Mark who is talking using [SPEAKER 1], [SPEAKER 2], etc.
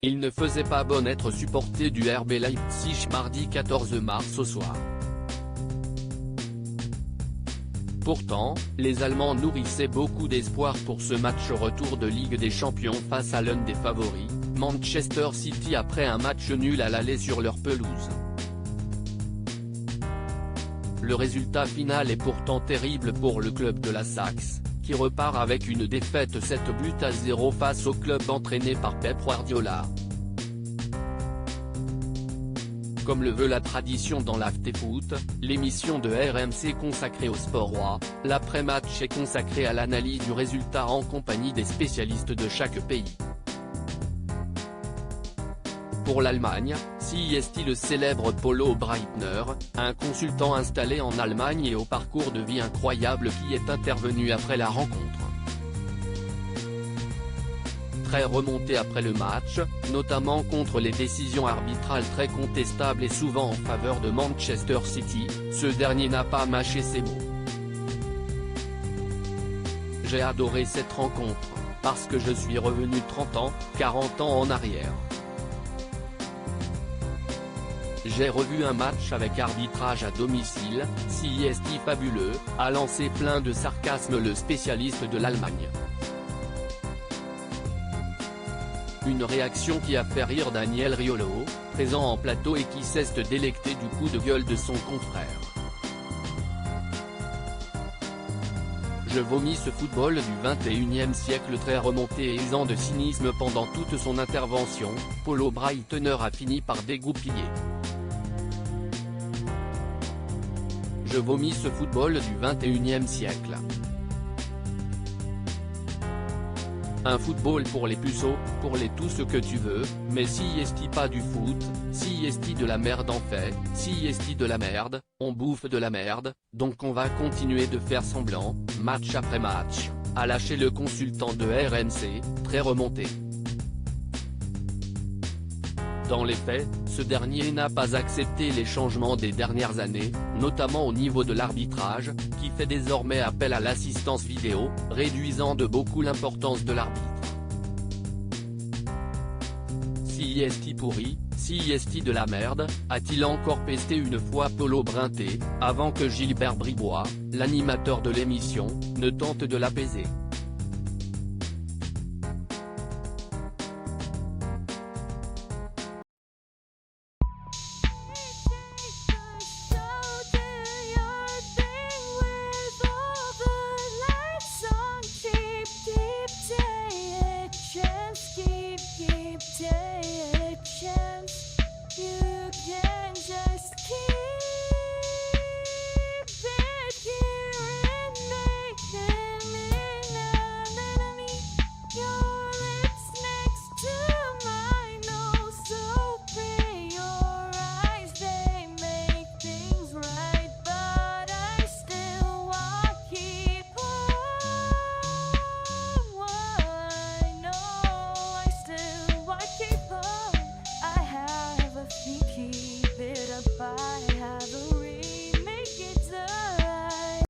[SPEAKER 1] Il ne faisait pas bon être supporter du RB Leipzig mardi 14 mars au soir. Pourtant, les Allemands nourrissaient beaucoup d'espoir pour ce match retour de Ligue des Champions face à l'un des favoris, Manchester City, après un match nul à l'aller sur leur pelouse. Le résultat final est pourtant terrible pour le club de la Saxe, qui repart avec une défaite 7-0 face au club entraîné par Pep Guardiola. Comme le veut la tradition dans l'Afterfoot, l'émission de RMC consacrée au sport roi, l'après-match est consacrée à l'analyse du résultat en compagnie des spécialistes de chaque pays. Pour l'Allemagne, CIST, le célèbre Polo Breitner, un consultant installé en Allemagne et au parcours de vie incroyable qui est intervenu après la rencontre. Très remonté après le match, notamment contre les décisions arbitrales très contestables et souvent en faveur de Manchester City, ce dernier n'a pas mâché ses mots. J'ai adoré cette rencontre, parce que je suis revenu 30 ans, 40 ans en arrière. J'ai revu un match avec arbitrage à domicile, CIST fabuleux, a lancé plein de sarcasme le spécialiste de l'Allemagne. Une réaction qui a fait rire Daniel Riolo, présent en plateau et qui s'est délecté du coup de gueule de son confrère. Je vomis ce football du 21e siècle, très remonté et usant de cynisme pendant toute son intervention, Polo Breitner a fini par dégoupiller. Je vomis ce football du 21e siècle. Un football pour les puceaux, pour les tout ce que tu veux, mais CIST pas du foot, CIST de la merde en fait, CIST de la merde, on bouffe de la merde, donc on va continuer de faire semblant, match après match, a lâché le consultant de RMC, très remonté. Dans les faits, ce dernier n'a pas accepté les changements des dernières années, notamment au niveau de l'arbitrage, qui fait désormais appel à l'assistance vidéo, réduisant de beaucoup l'importance de l'arbitre. CIST pourri, CIST de la merde, a-t-il encore pesté une fois Polo Breitner, avant que Gilbert Bribois, l'animateur de l'émission, ne tente de l'apaiser.
[SPEAKER 2] Keep taking a chance, you can